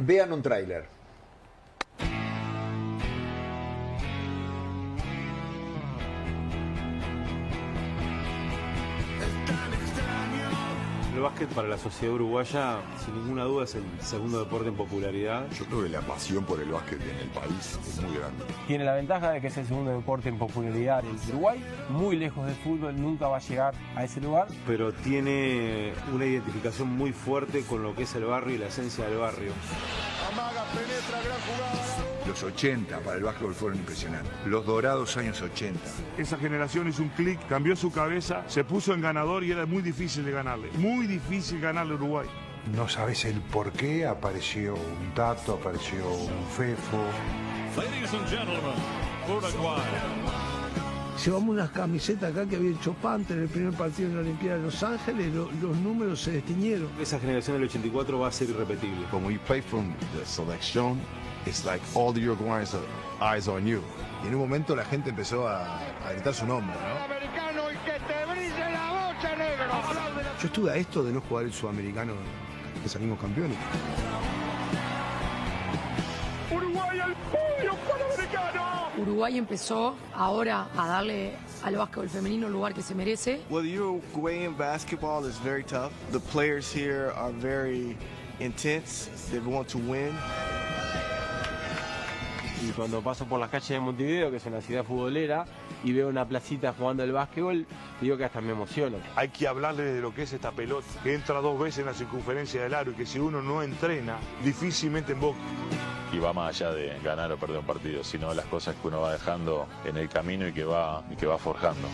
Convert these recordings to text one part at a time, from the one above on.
Vean un tráiler. El básquet para la sociedad uruguaya, sin ninguna duda, es el segundo deporte en popularidad. Yo creo que la pasión por el básquet en el país es muy grande. Tiene la ventaja de que es el segundo deporte en popularidad en Uruguay. Muy lejos del fútbol, nunca va a llegar a ese lugar. Pero tiene una identificación muy fuerte con lo que es el barrio y la esencia del barrio. Amaga, penetra, gran jugada. Los 80 para el básquetbol fueron impresionantes. Los dorados años 80. Esa generación hizo un clic, cambió su cabeza, se puso en ganador y era muy difícil de ganarle. Muy difícil ganarle a Uruguay. No sabes el por qué apareció un Tato, apareció un Fefo. Ladies and gentlemen, Uruguay. Llevamos unas camisetas acá que había hecho Panther en el primer partido en la Olimpiada de Los Ángeles, los números se destiñeron. Esa generación del 84 va a ser irrepetible. When we play from the selection, it's like all the Uruguayans are eyes on you. Y en un momento la gente empezó a gritar su nombre, ¿no? Americano y que te brille la bocha, negro. Yo estuve a esto de no jugar el sudamericano, que salimos campeones. Uruguay al podio panamericano. Uruguay empezó ahora a darle al básquetbol femenino el lugar que se merece. Well, the Uruguayan basketball is very tough. The players here are very intense. They want to win. Y cuando paso por las calles de Montevideo, que es una ciudad futbolera, y veo una placita jugando el básquetbol, digo que hasta me emociono. Hay que hablarle de lo que es esta pelota, que entra 2 veces en la circunferencia del aro y que si uno no entrena, difícilmente emboca. Y va más allá de ganar o perder un partido, sino las cosas que uno va dejando en el camino y que va forjando.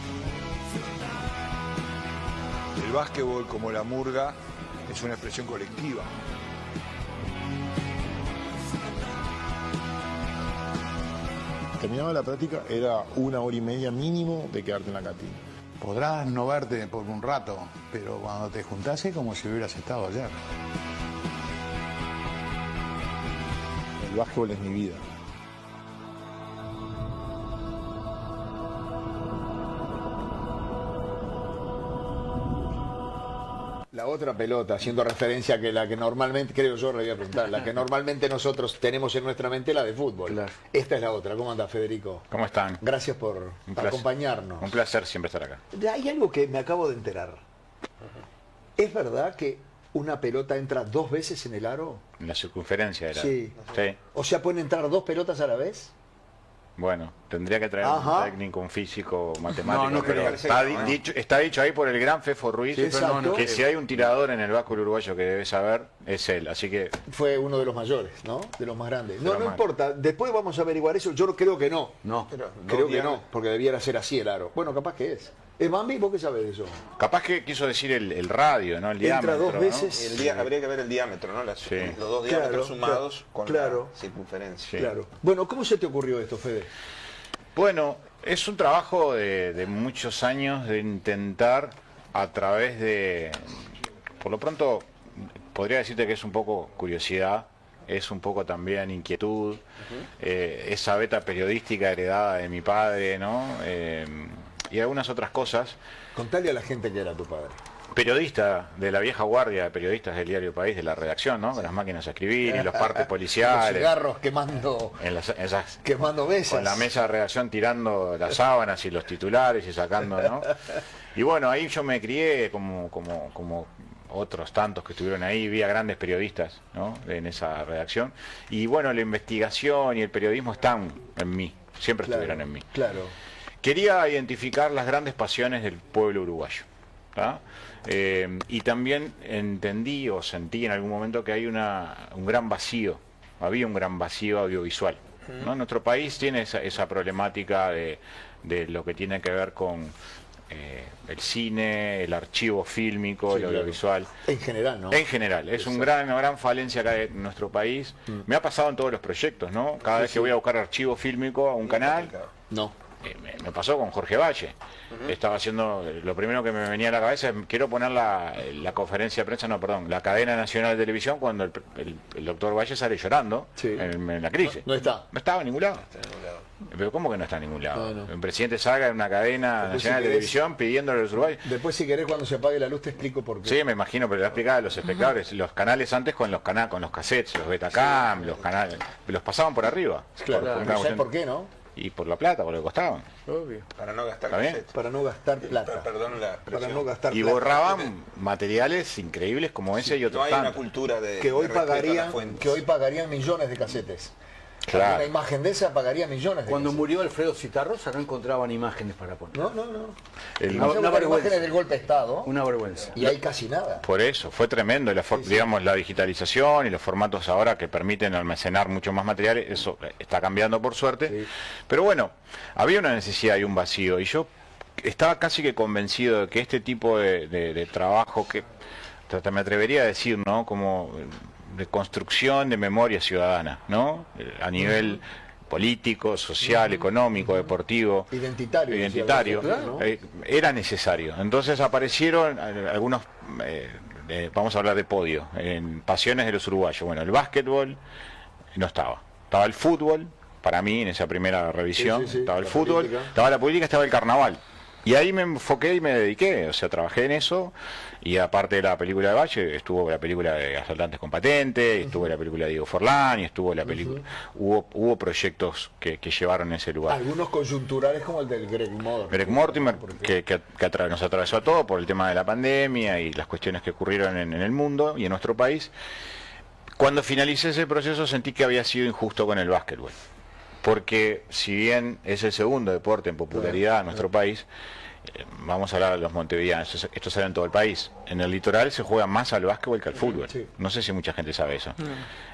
El básquetbol, como la murga, es una expresión colectiva. Terminaba la práctica, era 1 hora y media mínimo de quedarte en la cantina. Podrás no verte por un rato, pero cuando te juntás es como si hubieras estado ayer. El básquetbol es mi vida. La otra pelota, haciendo referencia a que la que normalmente, creo yo, le voy a preguntar, la que normalmente nosotros tenemos en nuestra mente, la de fútbol. Claro. Esta es la otra. ¿Cómo anda, Federico? ¿Cómo están? Gracias por acompañarnos. Un placer siempre estar acá. Hay algo que me acabo de enterar. ¿Es verdad que una pelota entra 2 veces en el aro? En la circunferencia era. Sí. Sí. O sea, ¿pueden entrar 2 pelotas a la vez? Bueno, tendría que traer un técnico, un físico, matemático. No pero creo. está dicho ahí por el gran Fefo Ruiz, Sí, exacto. que si hay un tirador en el básquetbol uruguayo que debe saber, es él. Así que Fue uno de los mayores, ¿no? De los más grandes. No, los no más. importa. Después vamos a averiguar eso. Yo creo que no. No. Creo que no, porque debiera ser así el aro. Bueno, capaz que es. Bambi, ¿vos qué sabés de eso? capaz que quiso decir el radio, ¿no? El Entra diámetro. 2 veces. Habría que ver el diámetro, ¿no? Sí. Los 2 Claro, diámetros sumados con claro. la circunferencia. Sí. Claro. Bueno, ¿cómo se te ocurrió esto, Fede? Bueno, es un trabajo de muchos años de intentar a través de, por lo pronto, podría decirte que es un poco curiosidad, es un poco también inquietud, esa beta periodística heredada de mi padre, ¿no? Y algunas otras cosas. Contale a la gente que era tu padre. Periodista de la vieja guardia de periodistas del diario País, de la redacción, ¿no? Con las máquinas a escribir y los partes policiales. Los cigarros quemando, quemando mesas. Con la mesa de redacción tirando las sábanas y los titulares y sacando, ¿no? Y bueno, ahí yo me crié como otros tantos que estuvieron ahí, vi a grandes periodistas, ¿no? En esa redacción. Y bueno, la investigación y el periodismo están en mí, siempre estuvieron en mí. Claro. Quería identificar las grandes pasiones del pueblo uruguayo, ¿tá? Y también entendí o sentí en algún momento que hay un gran vacío, había un gran vacío audiovisual, ¿no? Nuestro país tiene esa problemática de lo que tiene que ver con el cine, el archivo fílmico, el audiovisual. En general, ¿no? En general, es una gran falencia acá de nuestro país. Me ha pasado en todos los proyectos, ¿no? Cada vez que voy a buscar archivo fílmico a un canal, no. Me pasó con Jorge Valle. Estaba haciendo, lo primero que me venía a la cabeza es, quiero poner la conferencia de prensa, no, perdón, la cadena nacional de televisión cuando el doctor Valle sale llorando en la crisis. No está. No estaba en ningún lado. Pero ¿cómo que no está en ningún lado? No. El presidente salga en una cadena nacional de televisión pidiéndole a los uruguayos. Después, si querés, cuando se apague la luz te explico por qué. Sí, me imagino, pero le voy a explicar a los espectadores. Los canales antes con los cassettes, los Betacam, los canales, los pasaban por arriba. Claro, ¿sabes por qué, no? Y por la plata, por lo que costaban. Obvio. Para no gastar cassettes. Para no gastar plata. Perdón la expresión. Para no gastar y plata. borraban materiales increíbles como ese y otros No hay tantos. una cultura de que hoy de respeto a las fuentes. pagarían millones de casetes. Claro. Una imagen de esa pagaría millones de Cuando casetes. murió Alfredo Citarrosa no encontraban imágenes para poner. No. Una vergüenza. Imágenes del golpe de Estado. Una vergüenza. Y hay casi nada. Por eso, fue tremendo. Digamos, la digitalización y los formatos ahora que permiten almacenar mucho más materiales, eso está cambiando por suerte. Sí. Pero bueno, había una necesidad y un vacío. Y yo estaba casi que convencido de que este tipo de trabajo, que me atrevería a decir, ¿no? Como de construcción de memoria ciudadana, ¿no? A nivel político, social, económico, deportivo, identitario, claro, ¿no? Era necesario. Entonces aparecieron algunos, vamos a hablar de podio, en pasiones de los uruguayos. Bueno, el básquetbol no estaba. Estaba el fútbol, para mí, en esa primera revisión, estaba el fútbol, estaba la política, estaba el carnaval. Y ahí me enfoqué y me dediqué, o sea, trabajé en eso, y aparte de la película de Valle, estuvo la película de Asaltantes con Patente, estuvo la película de Diego Forlán, y estuvo la película... Hubo proyectos que llevaron ese lugar. Algunos coyunturales como el del Greg Mortimer. Greg Mortimer, que nos atravesó a todos por el tema de la pandemia y las cuestiones que ocurrieron en el mundo y en nuestro país. Cuando finalicé ese proceso sentí que había sido injusto con el básquetbol. Porque si bien es el segundo deporte en popularidad en nuestro país, vamos a hablar de los montevideanos, esto se da en todo el país. En el litoral se juega más al básquetbol que al fútbol. No sé si mucha gente sabe eso.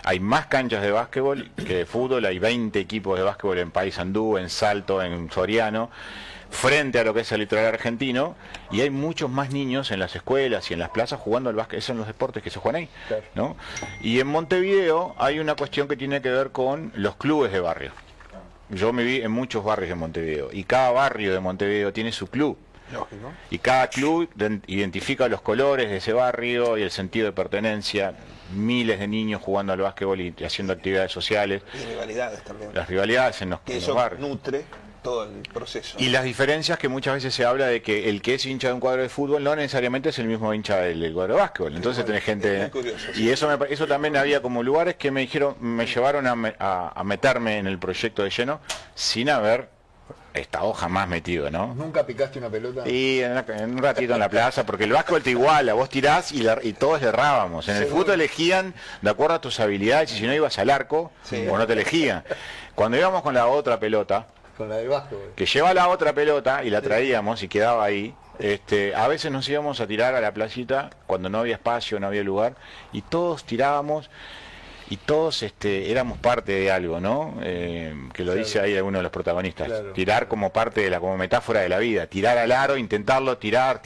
Hay más canchas de básquetbol que de fútbol, hay 20 equipos de básquetbol en Paysandú, en Salto, en Soriano, frente a lo que es el litoral argentino, y hay muchos más niños en las escuelas y en las plazas jugando al básquet. Esos son los deportes que se juegan ahí, ¿no? Y en Montevideo hay una cuestión que tiene que ver con los clubes de barrio. Yo me vi en muchos barrios de Montevideo y cada barrio de Montevideo tiene su club. Lógico. Y cada club identifica los colores de ese barrio y el sentido de pertenencia. Miles de niños jugando al básquetbol y haciendo actividades sociales. Y rivalidades también. Las rivalidades en los barrios. Nutre todo el proceso. Y las diferencias que muchas veces se habla de que el que es hincha de un cuadro de fútbol no necesariamente es el mismo hincha del cuadro de básquetbol. Entonces tenés gente... Curioso, y eso también había como lugares que me llevaron a meterme en el proyecto de lleno sin haber estado jamás metido, ¿no? ¿Nunca picaste una pelota? Y en un ratito en la plaza, porque el básquetbol te iguala, vos tirás y todos errábamos. En el fútbol elegían de acuerdo a tus habilidades y si no ibas al arco, o no te elegían. Cuando íbamos con la otra pelota, con la del básquetbol, que lleva la otra pelota y la traíamos y quedaba ahí, a veces nos íbamos a tirar a la placita cuando no había espacio, no había lugar, y todos tirábamos y todos éramos parte de algo, ¿no? Que lo dice ahí alguno de los protagonistas. Tirar como parte de como metáfora de la vida, tirar al aro, intentarlo, tirar,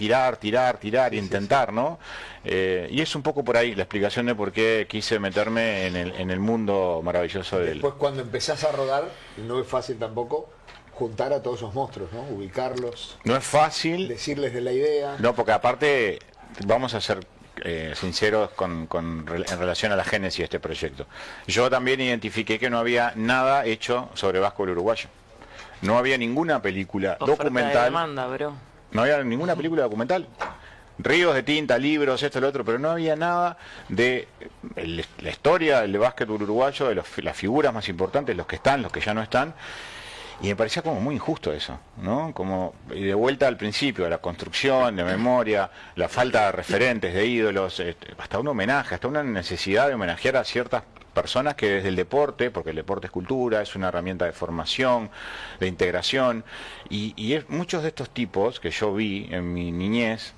intentar, ¿no? Y es un poco por ahí la explicación de por qué quise meterme en el mundo maravilloso del... Después cuando empezás a rodar, no es fácil tampoco juntar a todos esos monstruos, ¿no? Ubicarlos. No es fácil. Decirles de la idea. No, porque aparte, vamos a ser sinceros en relación a la génesis de este proyecto. Yo también identifiqué que no había nada hecho sobre básquetbol uruguayo. No había ninguna película documental. Demanda, bro. No había ninguna película documental. Ríos de tinta, libros, esto, lo otro, pero no había nada de la historia del básquetbol uruguayo, de las figuras más importantes, los que están, los que ya no están. Y me parecía como muy injusto eso, ¿no? Como, y de vuelta al principio, a la construcción de memoria, la falta de referentes, de ídolos, hasta un homenaje, hasta una necesidad de homenajear a ciertas personas que desde el deporte, porque el deporte es cultura, es una herramienta de formación, de integración, y muchos de estos tipos que yo vi en mi niñez,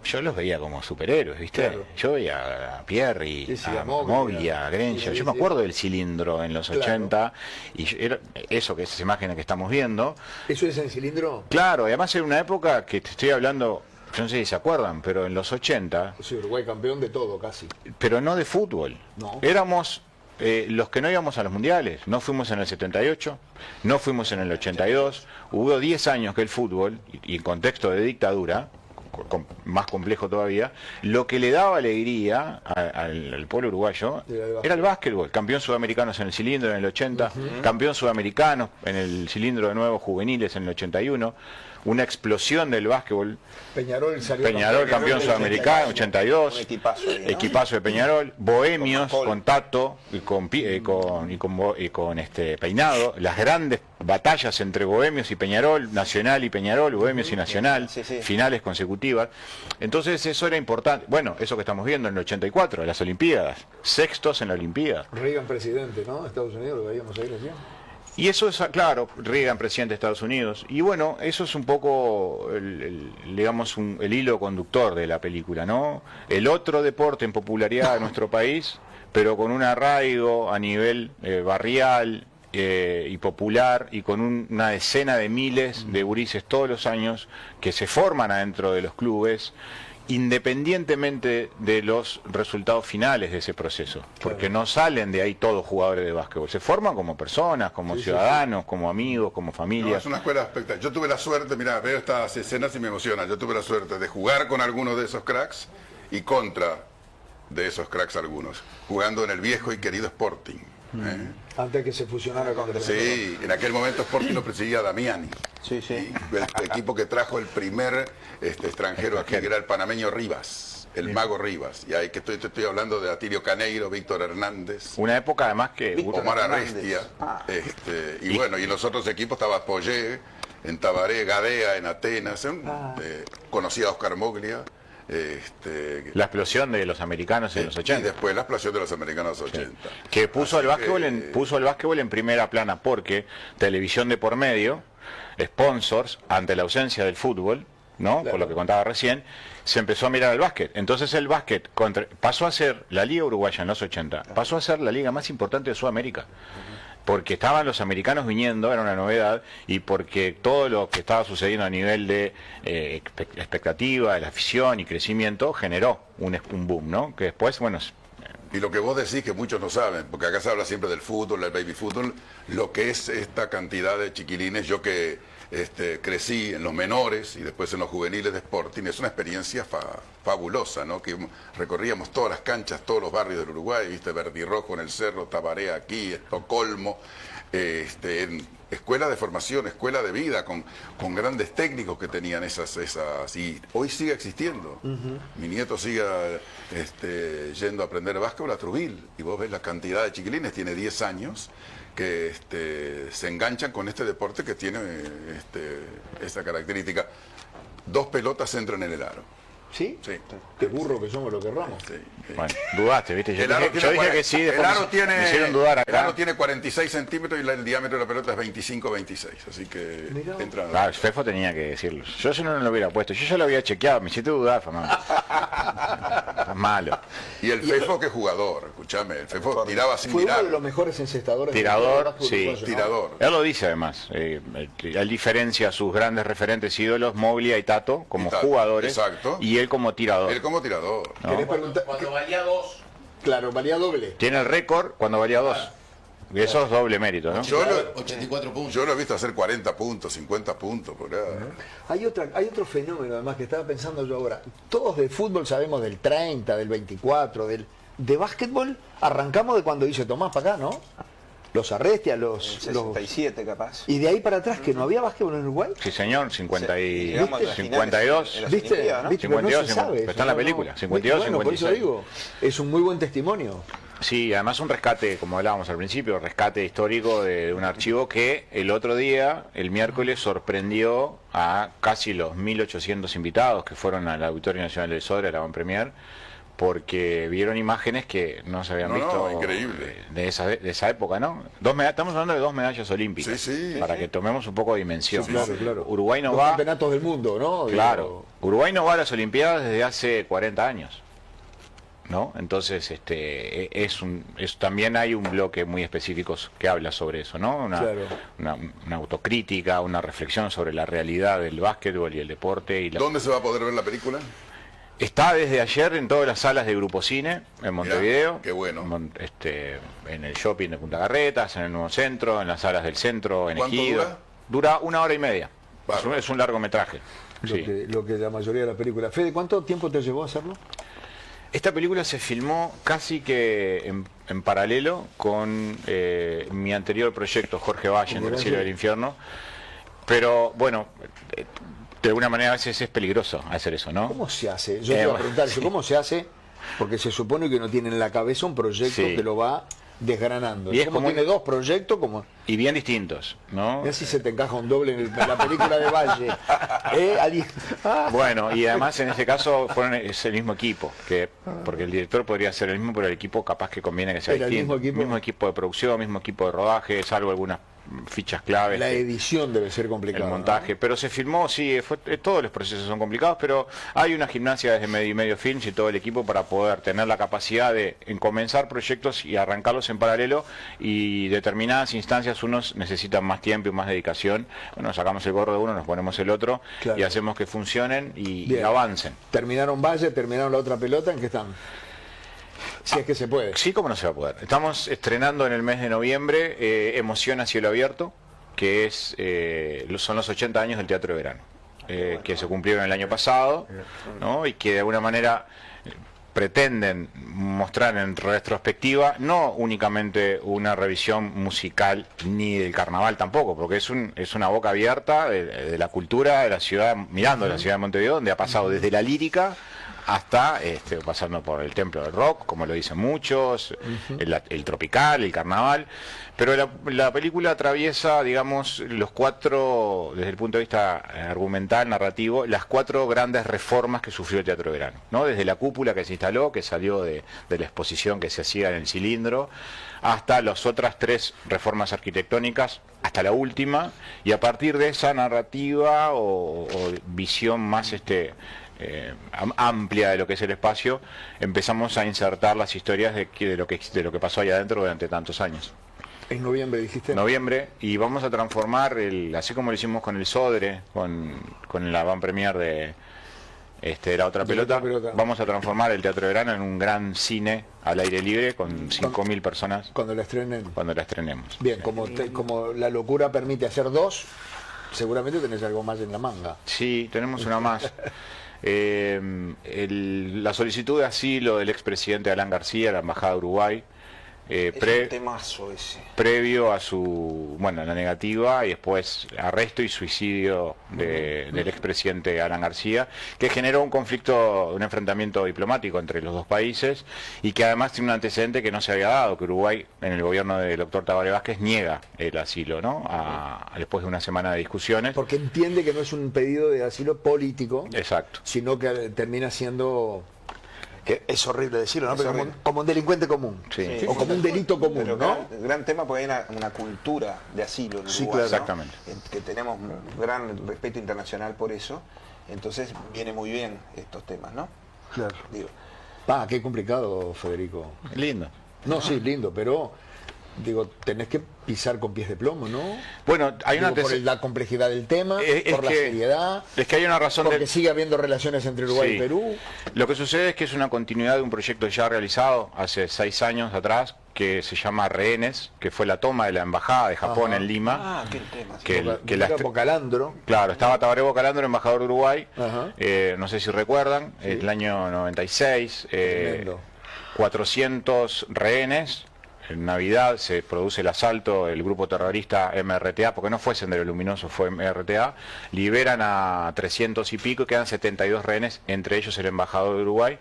yo los veía como superhéroes, ¿viste? Claro. Yo veía a Pierre, a Mogli, a Grencha. Yo me acuerdo del cilindro en los 80, y era eso, que esas imágenes que estamos viendo. ¿Eso es el cilindro? Claro, además era una época que te estoy hablando, yo no sé si se acuerdan, pero en los 80... Sí, Uruguay campeón de todo, casi. Pero no de fútbol. No. Éramos los que no íbamos a los mundiales. No fuimos en el 78, no fuimos en el 82. Hubo 10 años que el fútbol, y en contexto de dictadura, más complejo todavía, lo que le daba alegría al pueblo uruguayo era el básquetbol. Campeón sudamericanos en el cilindro en el 80, campeón sudamericano en el cilindro de nuevo juveniles en el 81, una explosión del básquetbol. Peñarol campeón sudamericano, 82, equipazo de Peñarol, Bohemios con Tato y con Peinado, las grandes batallas entre Bohemios y Peñarol, Nacional y Peñarol, Bohemios y Nacional, finales consecutivas. Entonces eso era importante. Bueno, eso que estamos viendo en el 84, las Olimpiadas, sextos en la Olimpiada. Reagan presidente, ¿no? Estados Unidos, lo veíamos ahí recién. Y eso es, claro, Reagan, presidente de Estados Unidos. Y bueno, eso es un poco, digamos, el hilo conductor de la película, ¿no? El otro deporte en popularidad de nuestro país, pero con un arraigo a nivel barrial y popular, y con una decena de miles de gurises todos los años que se forman adentro de los clubes, independientemente de los resultados finales de ese proceso, porque no salen de ahí todos jugadores de básquetbol, se forman como personas, como ciudadanos, como amigos, como familia. No, es una escuela espectacular. Yo tuve la suerte, mira, veo estas escenas y me emociona, yo tuve la suerte de jugar con algunos de esos cracks y contra de esos cracks algunos, jugando en el viejo y querido Sporting. Antes que se fusionara con el Sí, en aquel momento Sporting lo presidía Damiani. Sí, sí. El equipo que trajo el primer extranjero aquí, que era el panameño Rivas, el mago Rivas. Y ahí que estoy hablando de Atilio Caneiro, Víctor Hernández. Una época además que Omar Arrestia. Y bueno, y en los otros equipos estaba Poyé, en Tabaré, Gadea, en Atenas. Conocía a Oscar Moglia. La explosión de los americanos en los 80. Y después la explosión de los americanos 80. Que puso el básquetbol en primera plana, porque televisión de por medio, sponsors, ante la ausencia del fútbol, ¿no? Por lo que contaba recién, se empezó a mirar el básquet. Entonces el básquet pasó a ser la Liga Uruguaya en los 80, pasó a ser la liga más importante de Sudamérica. Porque estaban los americanos viniendo, era una novedad, y porque todo lo que estaba sucediendo a nivel de expectativa, de la afición y crecimiento, generó un boom, ¿no? Que después, bueno... Y lo que vos decís que muchos no saben, porque acá se habla siempre del fútbol, del baby fútbol, lo que es esta cantidad de chiquilines, yo que crecí en los menores y después en los juveniles de Sporting, es una experiencia fabulosa, ¿no? Que recorríamos todas las canchas, todos los barrios del Uruguay, viste, Verdirrojo en el Cerro, Tabaré aquí, Estocolmo, en escuela de formación, escuela de vida, con grandes técnicos que tenían esas y hoy sigue existiendo. Mi nieto sigue yendo a aprender básquetbol a Trubil, y vos ves la cantidad de chiquilines, tiene 10 años, que se enganchan con este deporte que tiene esa característica. 2 pelotas entran en el aro. ¿Sí? Sí. Qué burro que somos, lo querramos. Sí. Bueno, dudaste, ¿viste? Yo Yo dije que sí, después me hicieron dudar acá. El aro tiene 46 centímetros y el diámetro de la pelota es 25-26, así que entran. Claro, Fefo tenía que decirlo. Yo si no lo hubiera puesto, yo ya lo había chequeado, me hiciste dudar, Fernando. Es malo. Y el Fefo, que jugador, escúchame, el Fefo tiraba sin Fue mirar. uno de los mejores encestadores. Tirador, sí. Tirador. Él lo dice además. Él diferencia a sus grandes referentes ídolos, Moglia y Tato, como jugadores. Exacto. Y él como tirador. Él como tirador. ¿No? Cuando valía 2. Claro, valía doble. Tiene el récord cuando valía 2. Y eso es doble mérito, ¿no? Yo 84 puntos. Yo lo he visto hacer 40 puntos, 50 puntos, por ahí. Hay otro fenómeno además que estaba pensando yo ahora. Todos de fútbol sabemos del 30, del 24, de básquetbol arrancamos de cuando dice Tomás para acá, ¿no? Los Arrestia, los 67 capaz. Y de ahí para atrás, que no había básquetbol en Uruguay. Sí, señor, 50 y... Llegamos a las 52. finales, ¿Viste? ¿no? ¿Viste? 52, Pero no se sabe está en la película, 52, bueno, por 56. eso digo, es un muy buen testimonio. Sí, además un rescate, como hablábamos al principio, rescate histórico de un archivo que el otro día, el miércoles, sorprendió a casi los 1.800 invitados que fueron al Auditorio Nacional del Sodre, a la Van Premier, porque vieron imágenes que no se habían visto increíble. de esa época, ¿no? Estamos hablando de 2 medallas olímpicas, para que tomemos un poco de dimensión. Sí, claro, claro. Uruguay no Los va... campeonatos del mundo, ¿no? Claro, Uruguay no va a las Olimpiadas desde hace 40 años. ¿No? Entonces, también hay un bloque muy específico que habla sobre eso, ¿no? Una autocrítica, una reflexión sobre la realidad del básquetbol y el deporte. ¿Dónde se va a poder ver la película? Está desde ayer en todas las salas de Grupo Cine, en Montevideo. Mirá, qué bueno. En el shopping de Punta Carretas, en el Nuevo Centro, en las salas del centro, en ¿Cuánto Ejido. dura? Dura 1 hora y media. Bárbaro. Es un largometraje. Sí. Lo que la mayoría de la película. Fede, ¿cuánto tiempo te llevó a hacerlo? Esta película se filmó casi que en paralelo con mi anterior proyecto, Jorge Valle, en El cielo del infierno. Pero bueno, de alguna manera a veces es peligroso hacer eso, ¿no? ¿Cómo se hace? Yo te iba a preguntar eso, ¿cómo se hace? Porque se supone que uno tiene en la cabeza un proyecto que lo va desgranando. Y es como como tiene dos proyectos, como... Y bien distintos, ¿no? Mira si se te encaja un doble en la película de Valle. Bueno, y además en este caso es el mismo equipo, porque el director podría ser el mismo, pero el equipo capaz que conviene que sea ¿Era el distinto. mismo equipo? De producción, mismo equipo de rodaje, salvo algunas fichas claves. La edición debe ser complicada. El montaje, ¿no? Pero se filmó, sí, todos los procesos son complicados, pero hay una gimnasia desde Medio Films y todo el equipo para poder tener la capacidad de comenzar proyectos y arrancarlos en paralelo, y determinadas instancias unos necesitan más tiempo y más dedicación. Bueno, sacamos el gorro de uno, nos ponemos el otro, claro, y hacemos que funcionen y avancen. ¿Terminaron Valle? ¿Terminaron la otra pelota? ¿En qué están? Si es que se puede. Sí, cómo no se va a poder. Estamos estrenando en el mes de noviembre Emoción a cielo abierto, que son los 80 años del Teatro de Verano, que se cumplieron el año pasado, ¿no? Y que de alguna manera pretenden mostrar en retrospectiva no únicamente una revisión musical ni del carnaval tampoco, porque es una boca abierta de la cultura de la ciudad, mirando la ciudad de Montevideo, donde ha pasado desde la lírica hasta pasando por el templo del rock, como lo dicen muchos, el tropical, el carnaval, pero la película atraviesa, digamos, los cuatro, desde el punto de vista argumental, narrativo, las 4 grandes reformas que sufrió el Teatro de Verano, ¿no? Desde la cúpula que se instaló, que salió de la exposición que se hacía en el cilindro, hasta las otras 3 reformas arquitectónicas, hasta la última, y a partir de esa narrativa o visión más amplia de lo que es el espacio, empezamos a insertar las historias de lo que pasó allá adentro durante tantos años. En noviembre dijiste. Noviembre, y vamos a transformar, así como lo hicimos con el Sodre, con la van premier de la otra pelota, vamos a transformar el Teatro de Verano en un gran cine al aire libre con 5.000 personas. Cuando la estrenen. Cuando la estrenemos. Bien, como la locura permite hacer 2, seguramente tenés algo más en la manga. Sí, tenemos una más. La solicitud de asilo del expresidente Alan García a la Embajada de Uruguay, es un temazo ese. Previo a la negativa y después arresto y suicidio del expresidente Alan García, que generó un conflicto, un enfrentamiento diplomático entre los dos países, y que además tiene un antecedente que no se había dado, que Uruguay, en el gobierno del doctor Tabaré Vázquez, niega el asilo, ¿no? Después de una semana de discusiones. Porque entiende que no es un pedido de asilo político. Exacto. Sino que termina siendo... Que es horrible decirlo, ¿no? Pero como un delincuente común. Sí. O como un delito común, pero ¿no? Gran tema, porque hay una cultura de asilo en Uruguay, sí, claro. Exactamente. Que tenemos un gran respeto internacional por eso. Entonces viene muy bien estos temas, ¿no? Claro. Digo. Qué complicado, Federico. Lindo. No, sí, lindo, pero... Digo, tenés que pisar con pies de plomo, ¿no? Bueno, hay por la complejidad del tema, por la seriedad. Es que hay una razón. Porque sigue habiendo relaciones entre Uruguay y Perú. Lo que sucede es que es una continuidad de un proyecto ya realizado hace 6 años atrás, que se llama Rehenes, que fue la toma de la embajada de Japón en Lima. Qué tema. Que Bocalandro. Claro, estaba Tabaré Bocalandro, embajador de Uruguay. No sé si recuerdan, el año 96, 400 rehenes. En Navidad se produce el asalto, el grupo terrorista MRTA, porque no fue Sendero Luminoso, fue MRTA, liberan a 300 y pico y quedan 72 rehenes, entre ellos el embajador de Uruguay,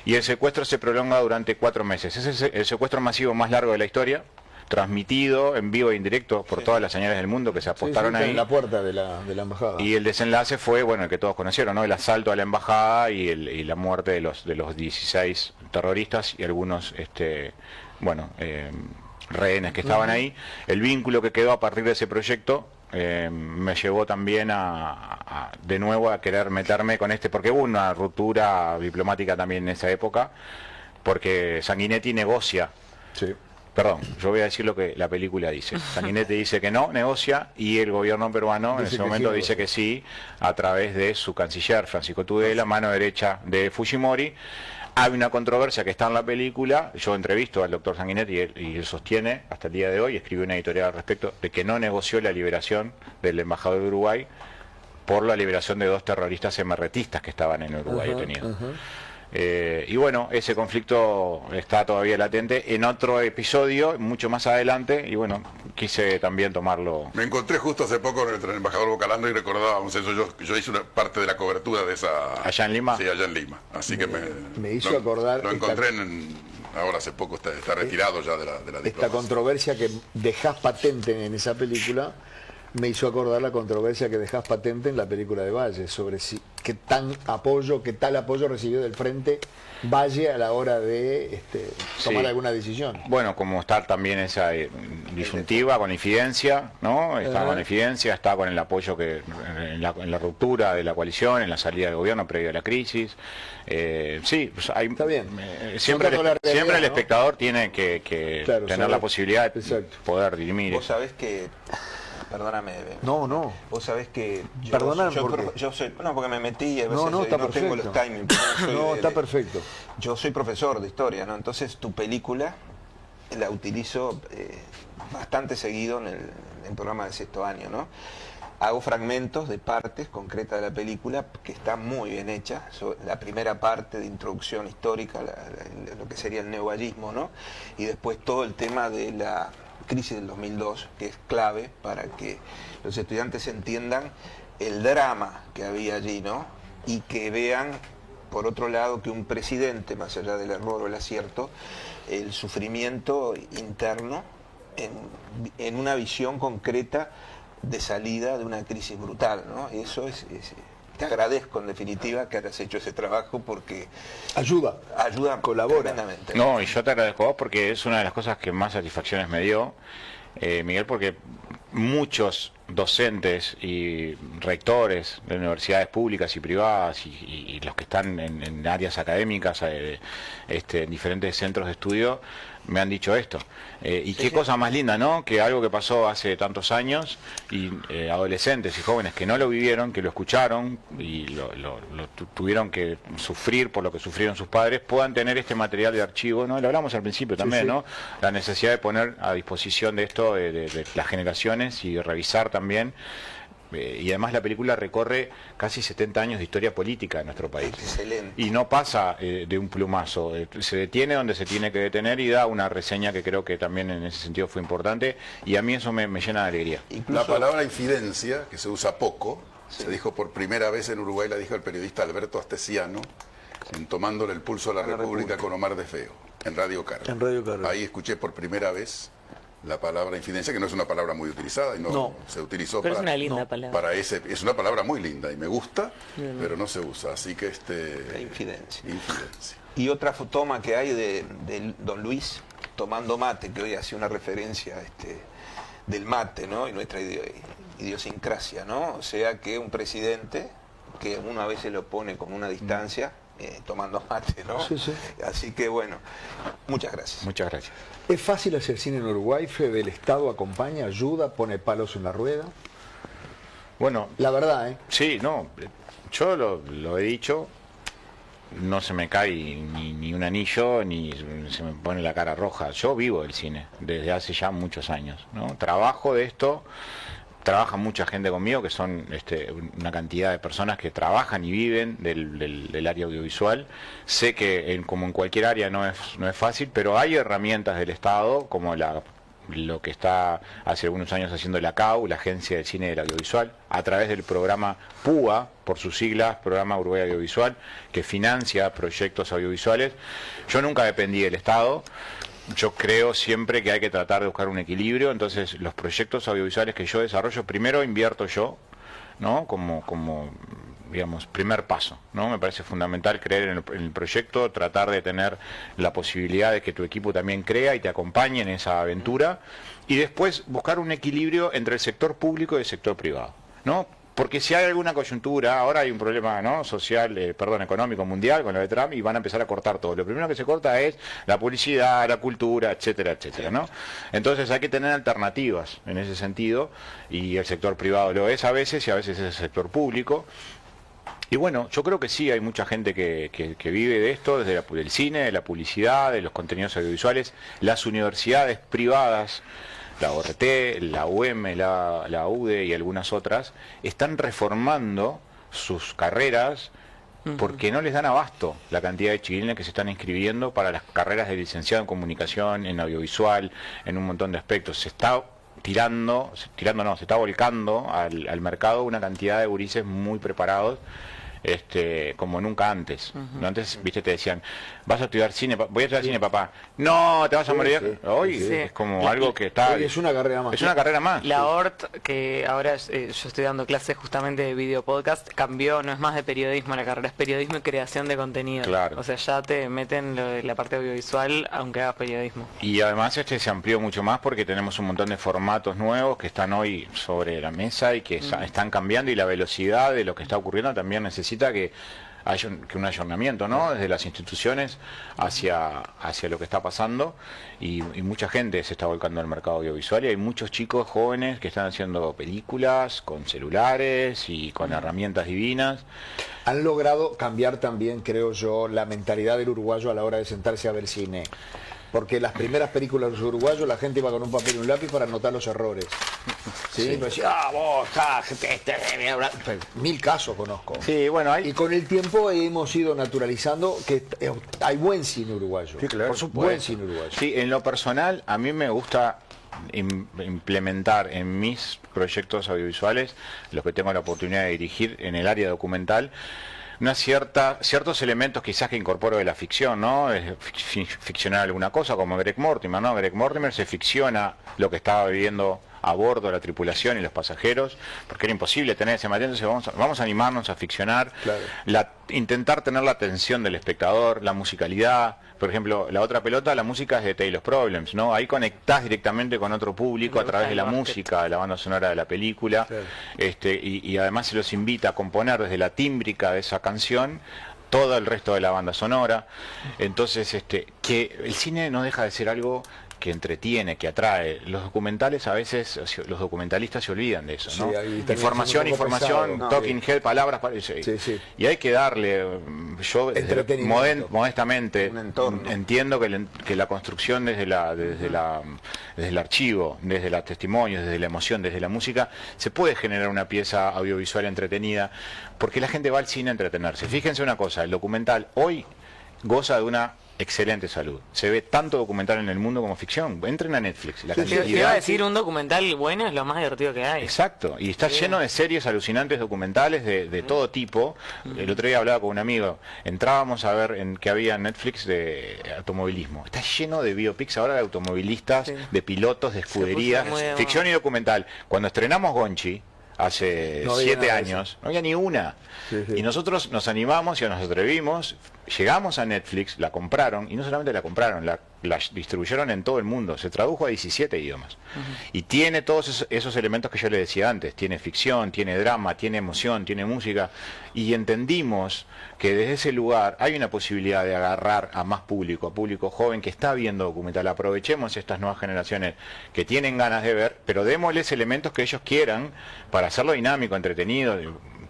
y el secuestro se prolonga durante 4 meses. Ese es el secuestro masivo más largo de la historia, transmitido en vivo e indirecto por todas las señales del mundo que se apostaron ahí. En la puerta de la embajada. Y el desenlace fue, el que todos conocieron, ¿no? El asalto a la embajada y la muerte de los 16 terroristas y algunos rehenes que estaban ahí. El vínculo que quedó a partir de ese proyecto me llevó también de nuevo a querer meterme con porque hubo una ruptura diplomática también en esa época, porque Sanguinetti negocia Perdón, yo voy a decir lo que la película dice. Sanguinetti dice que no, negocia, y el gobierno peruano en ese momento dice que sí, a través de su canciller, Francisco Tudela, mano derecha de Fujimori. Hay una controversia que está en la película. Yo entrevisto al doctor Sanguinetti y él sostiene hasta el día de hoy, escribe una editorial al respecto, de que no negoció la liberación del embajador de Uruguay por la liberación de 2 terroristas emerretistas que estaban en Uruguay detenidos. Y bueno, ese conflicto está todavía latente en otro episodio, mucho más adelante, y bueno, quise también tomarlo. Me encontré justo hace poco con el embajador Bocalando y recordábamos eso. Yo hice una parte de la cobertura de esa... ¿Allá en Lima? Sí, allá en Lima. Así que me hizo acordar... Lo encontré ahora hace poco, está retirado ya de la diplomacia. Esta controversia que dejás patente en esa película me hizo acordar la controversia que dejás patente en la película de Valle, sobre qué tal apoyo recibió del Frente Valle a la hora de tomar alguna decisión. Bueno, como está también esa disyuntiva con la infidencia, ¿no? Está con la infidencia, está con el apoyo que en la ruptura de la coalición, en la salida del gobierno previo a la crisis. Sí, pues hay, está bien. Siempre el espectador tiene que tener la posibilidad de poder dirimir. Vos sabés que... Perdóname. No. Vos sabés que yo soy... No, porque me metí y a veces no tengo los timings. Está perfecto. Yo soy profesor de historia, ¿no? Entonces tu película la utilizo bastante seguido en el programa de sexto año, ¿no? Hago fragmentos de partes concretas de la película que está muy bien hecha. La primera parte de introducción histórica, lo que sería el neovallismo, ¿no? Y después todo el tema de la crisis del 2002, que es clave para que los estudiantes entiendan el drama que había allí, ¿no? Y que vean, por otro lado, que un presidente, más allá del error o el acierto, el sufrimiento interno en una visión concreta de salida de una crisis brutal, ¿no? Eso te agradezco en definitiva que hayas hecho ese trabajo porque ayuda, colabora. No, y yo te agradezco a vos porque es una de las cosas que más satisfacciones me dio, Miguel, porque muchos docentes y rectores de universidades públicas y privadas y los que están en áreas académicas, en diferentes centros de estudio, me han dicho esto. Y qué cosa más linda, ¿no? Que algo que pasó hace tantos años y adolescentes y jóvenes que no lo vivieron, que lo escucharon y lo tuvieron que sufrir por lo que sufrieron sus padres, puedan tener este material de archivo, ¿no? Lo hablamos al principio también, ¿no? La necesidad de poner a disposición de esto de las generaciones y revisar también. Y además la película recorre casi 70 años de historia política en nuestro país. Excelente. Y no pasa de un plumazo, se detiene donde se tiene que detener y da una reseña que creo que también en ese sentido fue importante y a mí eso me llena de alegría. La palabra infidencia, que se usa poco, se dijo por primera vez en Uruguay, la dijo el periodista Alberto Astesiano, en Tomándole el pulso a la República con Omar de Feo, en Radio Carga. Ahí escuché por primera vez la palabra infidencia, que no es una palabra muy utilizada y no se utilizó pero es una linda palabra. Es una palabra muy linda y me gusta, pero no se usa, así que la infidencia. Y otra toma que hay de don Luis tomando mate, que hoy hace una referencia del mate, ¿no? Y nuestra idiosincrasia, ¿no? O sea que un presidente que uno a veces lo pone con una distancia tomando mate, ¿no? Así que bueno, muchas gracias. Muchas gracias. ¿Es fácil hacer cine en Uruguay? ¿Fede, el Estado acompaña, ayuda, pone palos en la rueda? Bueno, la verdad, Sí, no, yo lo he dicho, no se me cae ni un anillo, ni se me pone la cara roja. Yo vivo el cine desde hace ya muchos años, ¿no? Trabajo de esto. Trabaja mucha gente conmigo, que son una cantidad de personas que trabajan y viven del área audiovisual. Sé que como en cualquier área no es fácil, pero hay herramientas del Estado, como lo que está hace algunos años haciendo la CAU, la Agencia del Cine y del Audiovisual, a través del programa PUA, por sus siglas, Programa Uruguay Audiovisual, que financia proyectos audiovisuales. Yo nunca dependí del Estado. Yo creo siempre que hay que tratar de buscar un equilibrio, entonces los proyectos audiovisuales que yo desarrollo, primero invierto yo, ¿no? Como digamos, primer paso, ¿no? Me parece fundamental creer en el proyecto, tratar de tener la posibilidad de que tu equipo también crea y te acompañe en esa aventura, y después buscar un equilibrio entre el sector público y el sector privado, ¿no? Porque si hay alguna coyuntura, ahora hay un problema, ¿no?, social, económico mundial con lo de Trump, y van a empezar a cortar todo. Lo primero que se corta es la publicidad, la cultura, etcétera, etcétera, ¿no? Entonces hay que tener alternativas en ese sentido, y el sector privado lo es a veces, y a veces es el sector público. Y bueno, yo creo que sí, hay mucha gente que vive de esto, desde el cine, de la publicidad, de los contenidos audiovisuales, las universidades privadas, la ORT, la UM, la UDE y algunas otras, están reformando sus carreras porque no les dan abasto la cantidad de chiquilines que se están inscribiendo para las carreras de licenciado en comunicación, en audiovisual, en un montón de aspectos. Se está se está volcando al mercado una cantidad de gurises muy preparados, como nunca antes. ¿No? Antes, viste, te decían, vas a estudiar cine, voy a estudiar cine, papá. No, te vas a morir. Hoy es como algo que está... Hoy es una carrera más. Es una carrera más. La ORT, que ahora yo estoy dando clases justamente de video podcast, cambió, no es más de periodismo la carrera, es periodismo y creación de contenido. Claro. O sea, ya te meten la parte audiovisual, aunque hagas periodismo. Y además se amplió mucho más porque tenemos un montón de formatos nuevos que están hoy sobre la mesa y que están cambiando, y la velocidad de lo que está ocurriendo también necesita que haya un ayornamiento, ¿no?, desde las instituciones hacia lo que está pasando, y mucha gente se está volcando al mercado audiovisual, y hay muchos chicos jóvenes que están haciendo películas con celulares y con herramientas divinas. Han logrado cambiar también, creo yo, la mentalidad del uruguayo a la hora de sentarse a ver cine. Porque las primeras películas de los uruguayos, la gente iba con un papel y un lápiz para anotar los errores. ¿Sí? Pues decía, vos, mil casos conozco. Sí, bueno, y con el tiempo hemos ido naturalizando que hay buen cine uruguayo. Sí, claro. Por supuesto. Buen cine uruguayo. Sí, en lo personal, a mí me gusta implementar en mis proyectos audiovisuales, los que tengo la oportunidad de dirigir en el área documental, ciertos elementos quizás que incorporo de la ficción, ¿no? Ficcionar alguna cosa, como Greg Mortimer, ¿no? Greg Mortimer se ficciona lo que estaba viviendo a bordo la tripulación y los pasajeros, porque era imposible tener ese material. Entonces vamos a animarnos a ficcionar, claro, intentar tener la atención del espectador, la musicalidad. Por ejemplo, La Otra Pelota, la música es de Taylor's Problems, ¿no? Ahí conectás directamente con otro público a través de la música, de la banda sonora de la película, claro. Y además se los invita a componer desde la tímbrica de esa canción todo el resto de la banda sonora. Entonces, que el cine no deja de ser algo que entretiene, que atrae. Los documentales, a veces los documentalistas se olvidan de eso, ¿no? Sí, información, pesado, talking head, palabras, y hay que darle, yo modestamente entiendo que la construcción desde el archivo, desde los testimonios, desde la emoción, desde la música, se puede generar una pieza audiovisual entretenida, porque la gente va al cine a entretenerse. Fíjense una cosa, el documental hoy goza de una excelente salud. Se ve tanto documental en el mundo como ficción. Entren a Netflix. Te iba a decir, un documental bueno es lo más divertido que hay. Exacto. Y está lleno de series alucinantes documentales de todo tipo. El otro día hablaba con un amigo. Entrábamos a ver que había Netflix de automovilismo. Está lleno de biopics ahora de automovilistas, de pilotos, de escuderías, ficción y documental. Cuando estrenamos Gonchi, hace 7 años, no había ni una. Y nosotros nos animamos y nos atrevimos, llegamos a Netflix, la compraron, y no solamente la compraron, la distribuyeron en todo el mundo, se tradujo a 17 idiomas. Y tiene todos esos elementos que yo le decía antes, tiene ficción, tiene drama, tiene emoción, tiene música, y entendimos que desde ese lugar hay una posibilidad de agarrar a más público, a público joven que está viendo documental. Aprovechemos estas nuevas generaciones que tienen ganas de ver, pero démosles elementos que ellos quieran para hacerlo dinámico, entretenido.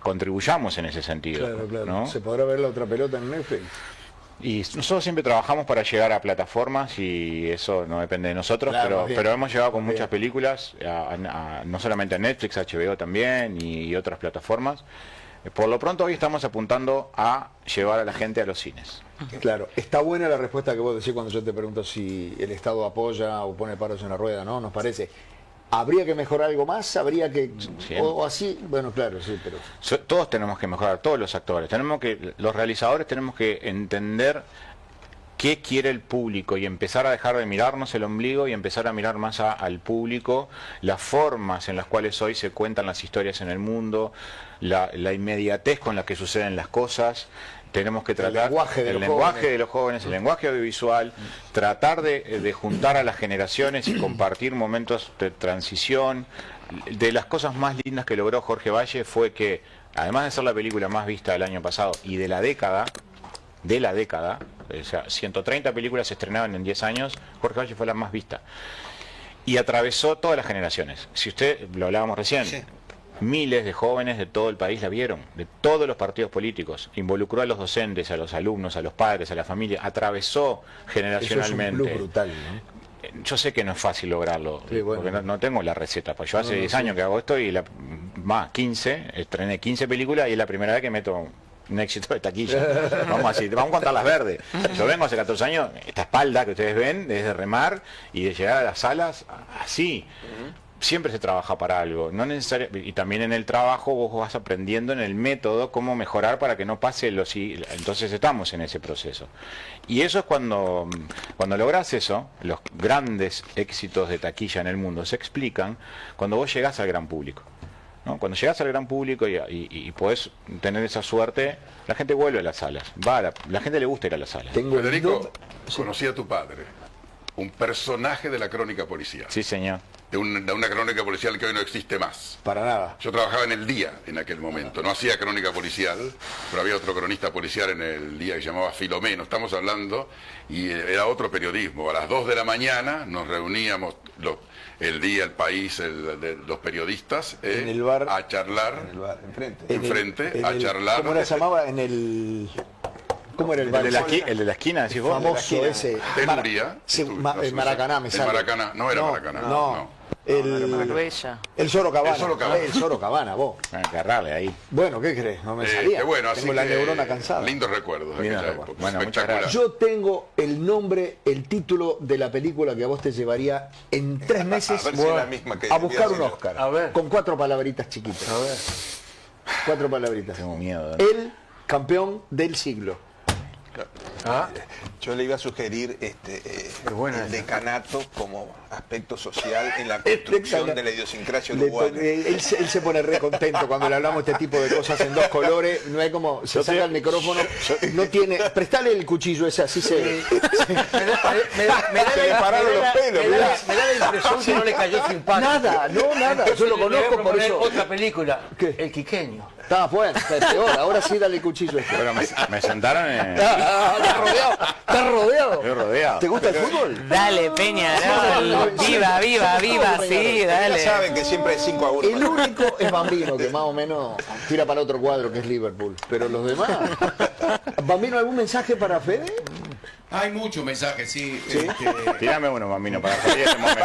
Contribuyamos en ese sentido. Claro. ¿No? ¿Se podrá ver La Otra Pelota en Netflix? Y nosotros siempre trabajamos para llegar a plataformas, y eso no depende de nosotros, claro, pero hemos llegado con muchas películas, no solamente a Netflix, a HBO también y otras plataformas. Por lo pronto hoy estamos apuntando a llevar a la gente a los cines. Claro, está buena la respuesta que vos decís cuando yo te pregunto si el Estado apoya o pone palos en la rueda, ¿no? Nos parece. ¿Habría que mejorar algo más? ¿Habría que...? O así, bueno, claro, sí, pero... Todos tenemos que mejorar, todos los actores. Los realizadores tenemos que entender qué quiere el público y empezar a dejar de mirarnos el ombligo y empezar a mirar más al público, las formas en las cuales hoy se cuentan las historias en el mundo, la inmediatez con la que suceden las cosas. Tenemos que tratar el lenguaje de los jóvenes, el lenguaje audiovisual, tratar de juntar a las generaciones y compartir momentos de transición, de las cosas más lindas que logró Jorge Valle fue que, además de ser la película más vista del año pasado y de la década, o sea, 130 películas se estrenaban en 10 años, Jorge Valle fue la más vista. Y atravesó todas las generaciones. Si usted, lo hablábamos recién, miles de jóvenes de todo el país la vieron, de todos los partidos políticos, involucró a los docentes, a los alumnos, a los padres, a la familia, atravesó generacionalmente. Eso es un plus brutal, ¿no? Yo sé que no es fácil lograrlo, Sí, bueno. porque no tengo la receta, pues yo hace 10 años que hago esto y más 15, estrené 15 películas y es la primera vez que meto un éxito de taquilla. Vamos a contar las verdes. Yo vengo hace 14 años, esta espalda que ustedes ven, es de remar y de llegar a las salas así. Siempre se trabaja para algo, no necesariamente, y también en el trabajo vos vas aprendiendo en el método cómo mejorar para que no pase entonces estamos en ese proceso. Y eso es cuando lográs eso, los grandes éxitos de taquilla en el mundo se explican cuando vos llegás al gran público, ¿no? Cuando llegás al gran público y podés tener esa suerte, la gente vuelve a las salas, la gente le gusta ir a las salas. Federico, conocí a tu padre, un personaje de la crónica policial. Sí, señor. De una crónica policial que hoy no existe más. Para nada. Yo trabajaba en El Día en aquel momento, no hacía crónica policial, pero había otro cronista policial en El Día que se llamaba Filomeno, estamos hablando, y era otro periodismo. A las 2 de la mañana nos reuníamos, El Día, El País, los periodistas, en el bar, a charlar, En el bar, enfrente. charlar. ¿Cómo se llamaba? En el... ¿Cómo era el bar? El de la esquina, decís vos. Famoso ese. Tenuria. Maracaná, me sale. Maracaná, no era Maracaná. No. El Sorocabana. El Sorocabana, vos. Agarrarle ahí. Bueno, ¿qué crees? No me salía. Bueno, tengo la neurona cansada. Lindos recuerdos de aquella época. Bueno, espectacular. Yo tengo el nombre, el título de la película que a vos te llevaría en 3 meses A ver si es la misma que a buscar un decía yo. Oscar. A ver. Con 4 palabritas chiquitas. A ver. 4 palabritas. Tengo miedo. El campeón del siglo. Yo le iba a sugerir el decanato como aspecto social en la construcción de la idiosincrasia uruguaya. Él se pone re contento cuando le hablamos de este tipo de cosas en 2 colores. No hay como, se saca el micrófono, no tiene, prestale el cuchillo ese, así se... Me da la impresión que no le cayó simpático. Nada, yo lo conozco por eso. Otra película, ¿Qué? El Quiqueño. Está bueno, está peor, ahora sí dale el cuchillo este. Pero me sentaron en... Estás rodeado. Estoy rodeado. ¿Te gusta el fútbol? Dale, Peñarol. Viva, sí, dale. Ya saben que siempre es 5-1. El único es Bambino, que más o menos tira para otro cuadro, que es Liverpool. Pero los demás... ¿Bambino, algún mensaje para Fede? Hay muchos mensajes, sí. Tirame uno, Bambino, para salir de este momento.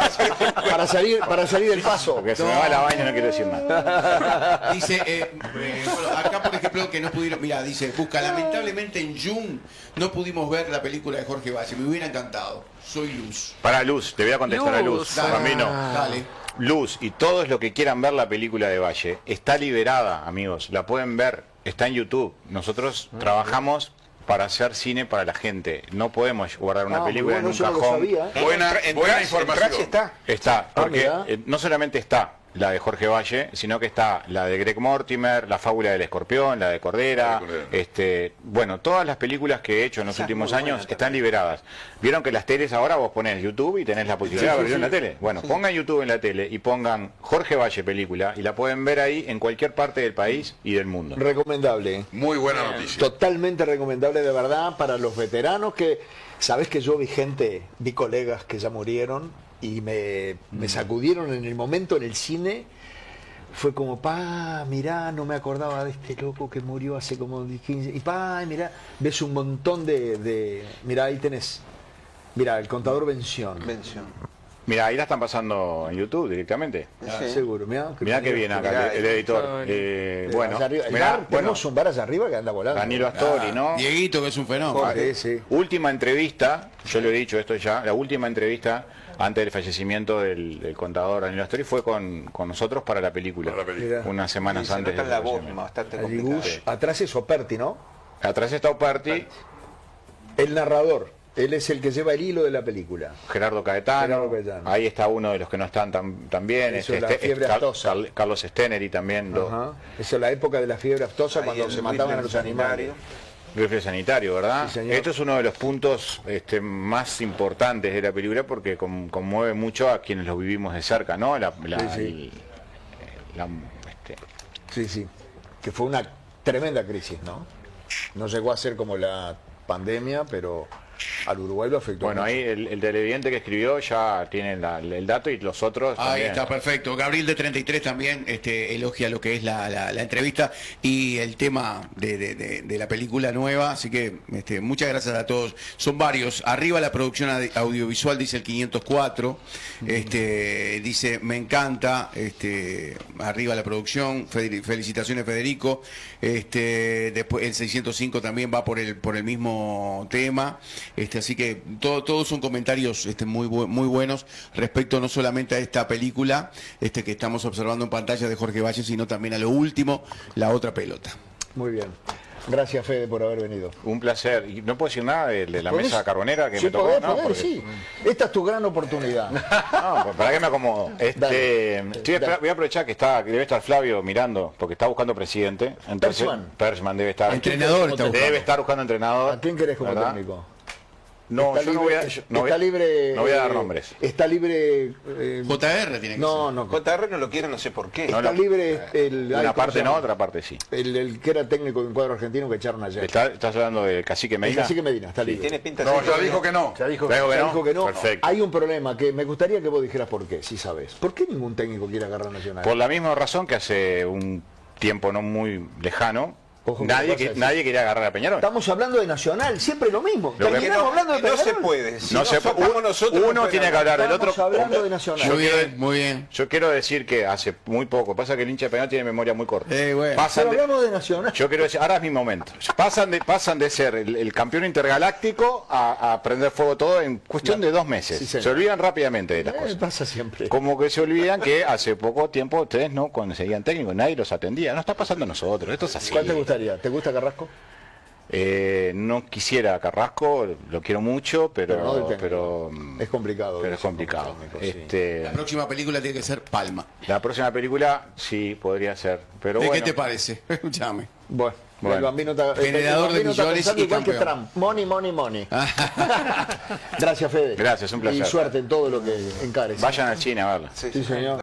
Para salir del paso. Porque se me va la vaina, no quiero decir nada. Dice, bueno, acá por ejemplo que no pudieron, mira, dice, busca, lamentablemente en June no pudimos ver la película de Jorge Valle, me hubiera encantado. Soy Luz. Para Luz, te voy a contestar a Luz, Dale. Bambino. Dale. Luz y todos los que quieran ver la película de Valle, está liberada, amigos, la pueden ver, está en YouTube. Nosotros trabajamos para hacer cine para la gente. No podemos guardar una película en un cajón. Buena información. Está, porque no solamente está la de Jorge Valle, sino que está la de Greg Mortimer, La Fábula del Escorpión, la de Cordera, bueno, todas las películas que he hecho en los últimos años están liberadas. Vieron que las teles ahora vos ponés YouTube y tenés la posibilidad de verlo en la tele. Bueno, pongan YouTube en la tele y pongan Jorge Valle película y la pueden ver ahí en cualquier parte del país y del mundo. Recomendable. Muy buena noticia. Totalmente recomendable de verdad para los veteranos que, sabés que yo vi colegas que ya murieron y me sacudieron en el momento en el cine. Fue como, mirá, no me acordaba de este loco que murió hace como 15... Y mirá, ves un montón mirá, ahí tenés. Mirá, el contador Vención. Mira, ahí la están pasando en YouTube directamente. Sí. Seguro, mirá que bien acá el editor. Bueno, tenemos un bar allá arriba que anda volando. Danilo Astori, ¿no? Dieguito, que es un fenómeno. Sí. Última entrevista, yo lo he dicho esto ya, la última entrevista antes del fallecimiento del contador Danilo Astori fue con nosotros para la película. Unas semanas antes. La voz bastante complicada. Atrás es Operti, ¿no? Atrás está Operti. El narrador. Él es el que lleva el hilo de la película. Gerardo Caetano. Ahí está uno de los que no están tan bien. La fiebre aftosa. Carlos Steneri también. Esa es la época de la fiebre aftosa cuando se mataban a los animales. Rifle sanitario, ¿verdad? Sí, señor. Esto es uno de los puntos más importantes de la película porque conmueve mucho a quienes lo vivimos de cerca, ¿no? Sí, sí. Que fue una tremenda crisis, ¿no? No llegó a ser como la pandemia, pero al Uruguay lo afectó. Bueno, mucho. ahí el televidente que escribió ya tiene el dato y los otros Ahí también. está, perfecto. Gabriel de 33 también elogia lo que es la entrevista y el tema de la película nueva, así que muchas gracias a todos. Son varios. Arriba la producción audiovisual, dice el 504, dice, me encanta, arriba la producción, felicitaciones Federico, después el 605 también va por el mismo tema. Así que todos son comentarios muy buenos respecto no solamente a esta película que estamos observando en pantalla de Jorge Valle, sino también a lo último, La otra pelota. Muy bien. Gracias, Fede, por haber venido. Un placer. Y no puedo decir nada de la ¿Podés? mesa carbonera que Sí, me tocó. podés, No, porque- sí. Esta es tu gran oportunidad. No, ¿para qué me acomodo? Voy a aprovechar que debe estar Flavio mirando, porque está buscando presidente. Entonces, Persman debe estar. Entrenador está buscando. Debe estar buscando entrenador. ¿A quién querés como ¿verdad? técnico? No, Está yo libre, no voy a libre, no voy a dar nombres. Está libre. JR tiene que no, ser. no. JR no lo quiere, no sé por qué. Está libre Una ¿cómo parte se llama? no, otra parte sí. El que era técnico de un cuadro argentino que echaron ayer. ¿Estás hablando de Cacique Medina? Cacique Medina, está libre. Tiene pinta No, ya dijo que no. Ya dijo, ¿Dijo que ya no? dijo que no. Perfecto. Hay un problema que me gustaría que vos dijeras por qué, si sabes. ¿Por qué ningún técnico quiere agarrar Nacional? Por la misma razón que hace un tiempo no muy lejano, Ojo, ¿qué pasa eso? nadie quería agarrar a Peñarol. Estamos hablando de Nacional, siempre lo mismo. Lo que- Terminamos hablando de No se Peñarol. puede. Si No se puede. soltamos nosotros, no Uno puede tiene que hablar. hablar del otro. Estamos hablando de Nacional. Muy bien. Yo quiero decir que hace muy poco, pasa que el hincha de Peñarol tiene memoria muy corta. Bueno. Pasan Pero de- hablamos de Nacional. yo quiero decir, ahora es mi momento. Pasan de ser el campeón intergaláctico a prender fuego todo en cuestión de 2 meses. Sí, señor. Se olvidan rápidamente de las cosas. Pasa siempre. Como que se olvidan que hace poco tiempo ustedes no conseguían técnicos, nadie los atendía. No está pasando a nosotros, esto es así. ¿Cuál te gustaría? ¿Te gusta Carrasco? No quisiera a Carrasco, lo quiero mucho, Pero no del pero, técnico. Es complicado. pero es complicado. La próxima película tiene que ser Palma. La próxima película sí podría ser, pero ¿De bueno. qué te parece? Escúchame. Bueno, Bueno. el Bambino está, Generador de el Bambino está millones pensando y igual que campeón. Trump. Money, money, money. Gracias, Fede. Gracias, un placer. Y suerte en todo lo que encares. Vayan al cine a verla. Sí, señor.